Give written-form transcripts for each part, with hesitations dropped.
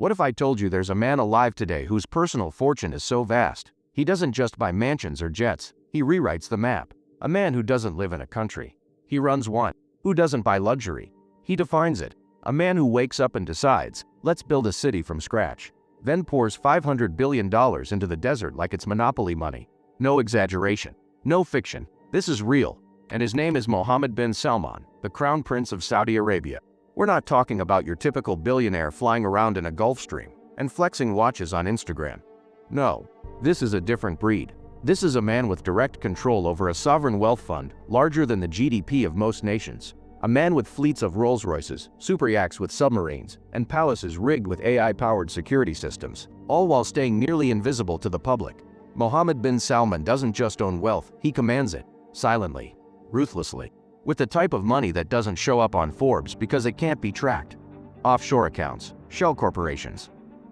What if I told you there's a man alive today whose personal fortune is so vast, he doesn't just buy mansions or jets, he rewrites the map. A man who doesn't live in a country. He runs one. Who doesn't buy luxury? He defines it. A man who wakes up and decides, let's build a city from scratch. Then pours $500 billion into the desert like it's monopoly money. No exaggeration. No fiction. This is real. And his name is Mohammed bin Salman, the Crown Prince of Saudi Arabia. We're not talking about your typical billionaire flying around in a Gulfstream and flexing watches on Instagram. No, this is a different breed. This is a man with direct control over a sovereign wealth fund larger than the GDP of most nations. A man with fleets of Rolls-Royces, superyachts with submarines, and palaces rigged with AI-powered security systems, all while staying nearly invisible to the public. Mohammed bin Salman doesn't just own wealth, he commands it. Silently. Ruthlessly. With the type of money that doesn't show up on Forbes because it can't be tracked. Offshore accounts, shell corporations.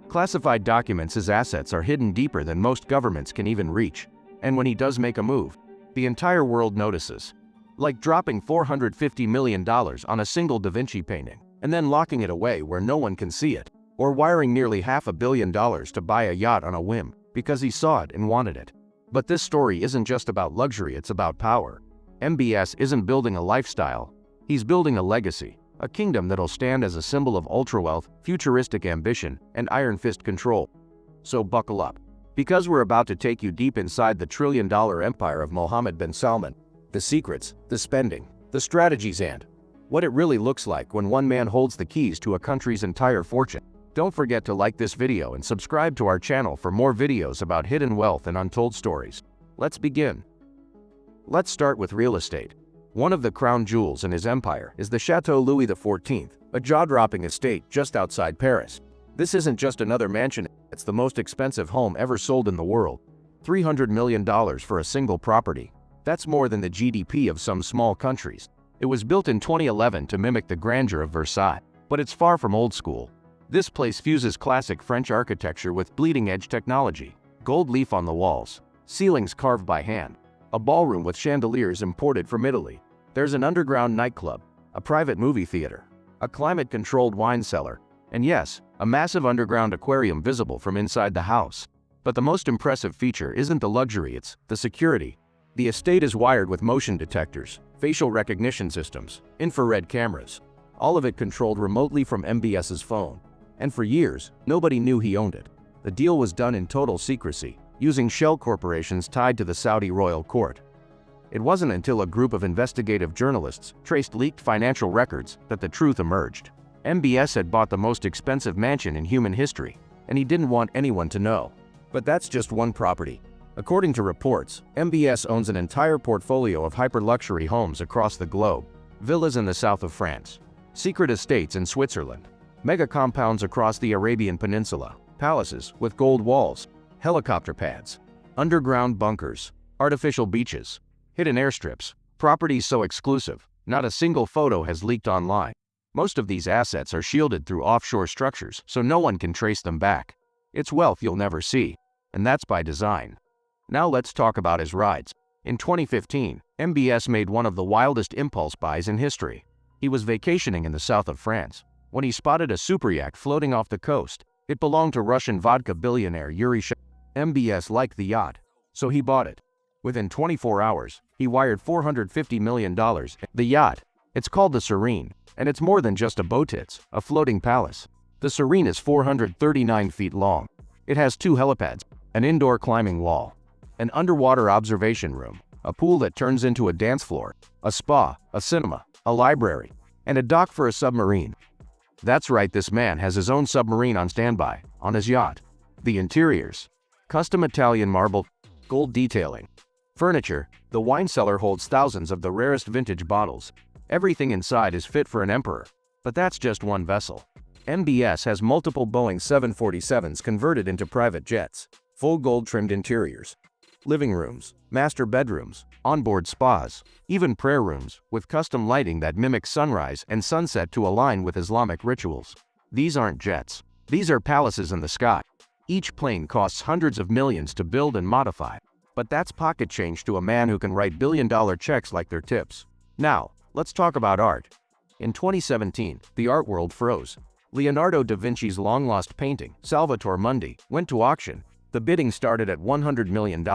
Classified documents. His assets are hidden deeper than most governments can even reach. And when he does make a move, the entire world notices. Like dropping $450 million on a single Da Vinci painting, and then locking it away where no one can see it. Or wiring nearly $500 million to buy a yacht on a whim, because he saw it and wanted it. But this story isn't just about luxury, it's about power. MBS isn't building a lifestyle, he's building a legacy. A kingdom that'll stand as a symbol of ultra-wealth, futuristic ambition, and iron fist control. So buckle up. Because we're about to take you deep inside the trillion-dollar empire of Mohammed bin Salman. The secrets, the spending, the strategies, and what it really looks like when one man holds the keys to a country's entire fortune. Don't forget to like this video and subscribe to our channel for more videos about hidden wealth and untold stories. Let's begin. Let's start with real estate. One of the crown jewels in his empire is the Chateau Louis XIV, a jaw-dropping estate just outside Paris. This isn't just another mansion, it's the most expensive home ever sold in the world. $300 million for a single property. That's more than the GDP of some small countries. It was built in 2011 to mimic the grandeur of Versailles, but it's far from old school. This place fuses classic French architecture with bleeding-edge technology. Gold leaf on the walls, ceilings carved by hand, a ballroom with chandeliers imported from Italy. There's an underground nightclub, a private movie theater, a climate-controlled wine cellar, and yes, a massive underground aquarium visible from inside the house. But the most impressive feature isn't the luxury, it's the security. The estate is wired with motion detectors, facial recognition systems, infrared cameras, all of it controlled remotely from MBS's phone. And for years, nobody knew he owned it. The deal was done in total secrecy, using shell corporations tied to the Saudi royal court. It wasn't until a group of investigative journalists traced leaked financial records that the truth emerged. MBS had bought the most expensive mansion in human history, and he didn't want anyone to know. But that's just one property. According to reports, MBS owns an entire portfolio of hyper-luxury homes across the globe, villas in the south of France, secret estates in Switzerland, mega compounds across the Arabian Peninsula, palaces with gold walls, helicopter pads, underground bunkers, artificial beaches, hidden airstrips, properties so exclusive, not a single photo has leaked online. Most of these assets are shielded through offshore structures so no one can trace them back. It's wealth you'll never see, and that's by design. Now let's talk about his rides. In 2015, MBS made one of the wildest impulse buys in history. He was vacationing in the south of France when he spotted a superyacht floating off the coast. It belonged to Russian vodka billionaire Richest. MBS liked the yacht, so he bought it. Within 24 hours, he wired $450 million. The yacht, it's called the Serene, and it's more than just a boat, it's a floating palace. The Serene is 439 feet long. It has 2 helipads, an indoor climbing wall, an underwater observation room, a pool that turns into a dance floor, a spa, a cinema, a library, and a dock for a submarine. That's right, this man has his own submarine on standby, on his yacht. The interiors. Custom Italian marble, gold detailing. Furniture. The wine cellar holds thousands of the rarest vintage bottles. Everything inside is fit for an emperor. But that's just one vessel. MBS has multiple Boeing 747s converted into private jets. Full gold-trimmed interiors. Living rooms, master bedrooms, onboard spas, even prayer rooms, with custom lighting that mimics sunrise and sunset to align with Islamic rituals. These aren't jets. These are palaces in the sky. Each plane costs hundreds of millions to build and modify. But that's pocket change to a man who can write billion-dollar checks like they're tips. Now, let's talk about art. In 2017, the art world froze. Leonardo da Vinci's long-lost painting, Salvator Mundi, went to auction. The bidding started at $100 million.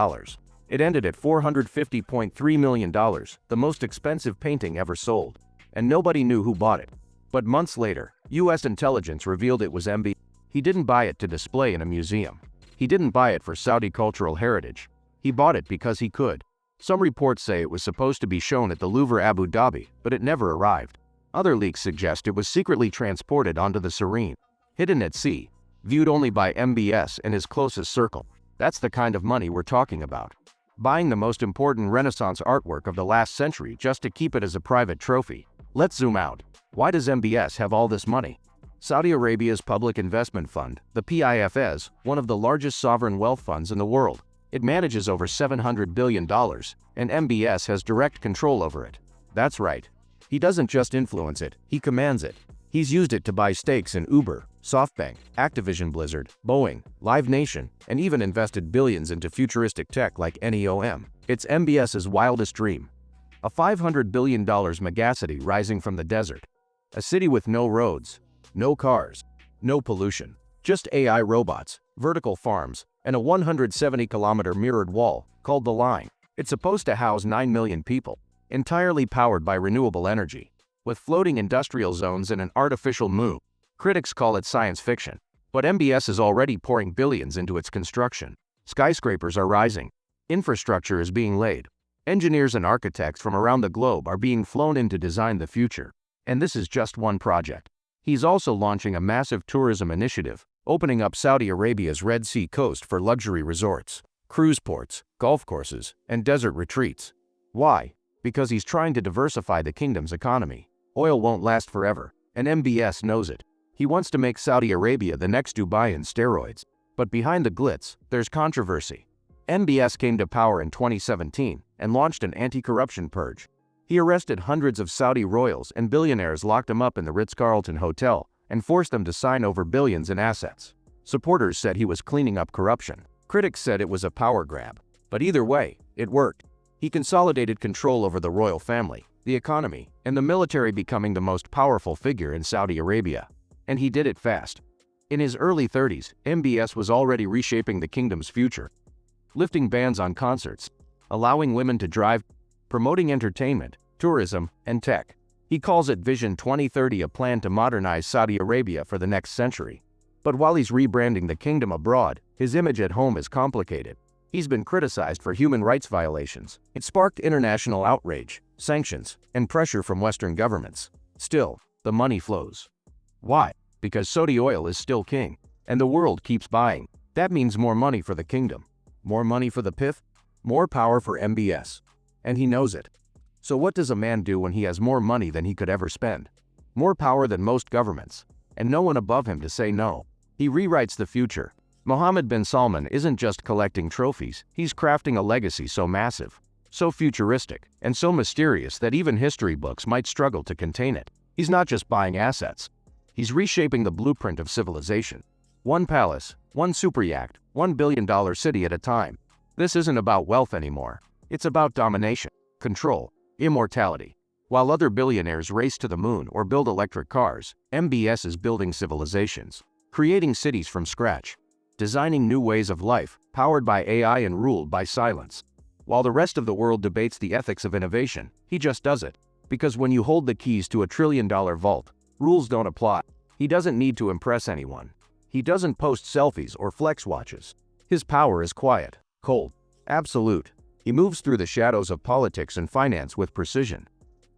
It ended at $450.3 million, the most expensive painting ever sold. And nobody knew who bought it. But months later, US intelligence revealed it was MB. He didn't buy it to display in a museum. He didn't buy it for Saudi cultural heritage. He bought it because he could. Some reports say it was supposed to be shown at the Louvre Abu Dhabi, but it never arrived. Other leaks suggest it was secretly transported onto the Serene, hidden at sea, viewed only by MBS and his closest circle. That's the kind of money we're talking about. Buying the most important Renaissance artwork of the last century just to keep it as a private trophy. Let's zoom out. Why does MBS have all this money? Saudi Arabia's Public Investment Fund, the PIF, one of the largest sovereign wealth funds in the world. It manages over $700 billion, and MBS has direct control over it. That's right. He doesn't just influence it, he commands it. He's used it to buy stakes in Uber, SoftBank, Activision Blizzard, Boeing, Live Nation, and even invested billions into futuristic tech like NEOM. It's MBS's wildest dream. A $500 billion megacity rising from the desert. A city with no roads, no cars, no pollution, just AI robots, vertical farms, and a 170-kilometer mirrored wall, called the Line. It's supposed to house 9 million people, entirely powered by renewable energy, with floating industrial zones and an artificial moon. Critics call it science fiction, but MBS is already pouring billions into its construction. Skyscrapers are rising. Infrastructure is being laid. Engineers and architects from around the globe are being flown in to design the future. And this is just one project. He's also launching a massive tourism initiative, opening up Saudi Arabia's Red Sea coast for luxury resorts, cruise ports, golf courses, and desert retreats. Why? Because he's trying to diversify the kingdom's economy. Oil won't last forever, and MBS knows it. He wants to make Saudi Arabia the next Dubai in steroids. But behind the glitz, there's controversy. MBS came to power in 2017 and launched an anti-corruption purge. He arrested hundreds of Saudi royals and billionaires, locked them up in the Ritz-Carlton Hotel, and forced them to sign over billions in assets. Supporters said he was cleaning up corruption. Critics said it was a power grab. But either way, it worked. He consolidated control over the royal family, the economy, and the military, becoming the most powerful figure in Saudi Arabia. And he did it fast. In his early 30s, MBS was already reshaping the kingdom's future. Lifting bans on concerts, allowing women to drive, promoting entertainment, tourism, and tech. He calls it Vision 2030, a plan to modernize Saudi Arabia for the next century. But while he's rebranding the kingdom abroad, his image at home is complicated. He's been criticized for human rights violations. It sparked international outrage, sanctions, and pressure from Western governments. Still, the money flows. Why? Because Saudi oil is still king, and the world keeps buying. That means more money for the kingdom. More money for the PIF? More power for MBS. And he knows it. So what does a man do when he has more money than he could ever spend? More power than most governments, and no one above him to say no. He rewrites the future. Mohammed bin Salman isn't just collecting trophies, he's crafting a legacy so massive, so futuristic, and so mysterious that even history books might struggle to contain it. He's not just buying assets. He's reshaping the blueprint of civilization. One palace, one superyacht, $1 billion city at a time. This isn't about wealth anymore. It's about domination, control, immortality. While other billionaires race to the moon or build electric cars, MBS is building civilizations, creating cities from scratch, designing new ways of life, powered by AI and ruled by silence. While the rest of the world debates the ethics of innovation, he just does it. Because when you hold the keys to $1 trillion vault, rules don't apply. He doesn't need to impress anyone. He doesn't post selfies or flex watches. His power is quiet, cold, absolute. He moves through the shadows of politics and finance with precision,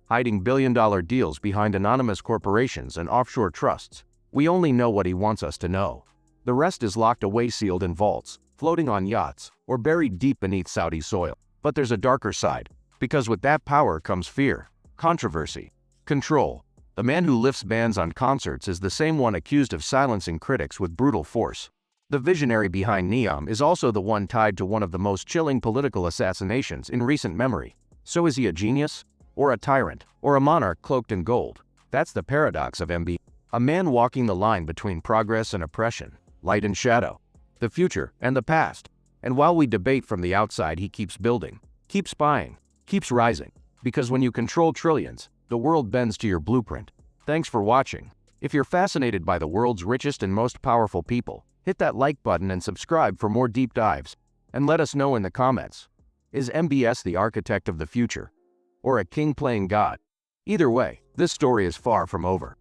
hiding billion-dollar deals behind anonymous corporations and offshore trusts. We only know what he wants us to know. The rest is locked away, sealed in vaults, floating on yachts, or buried deep beneath Saudi soil. But there's a darker side, because with that power comes fear, controversy, control. The man who lifts bans on concerts is the same one accused of silencing critics with brutal force. The visionary behind NEOM is also the one tied to one of the most chilling political assassinations in recent memory. So is he a genius? Or a tyrant? Or a monarch cloaked in gold? That's the paradox of MB. A man walking the line between progress and oppression, light and shadow, the future and the past. And while we debate from the outside, he keeps building, keeps buying, keeps rising. Because when you control trillions, the world bends to your blueprint. Thanks for watching. If you're fascinated by the world's richest and most powerful people, hit that like button and subscribe for more deep dives. And let us know in the comments. Is MBS the architect of the future? Or a king playing God? Either way, this story is far from over.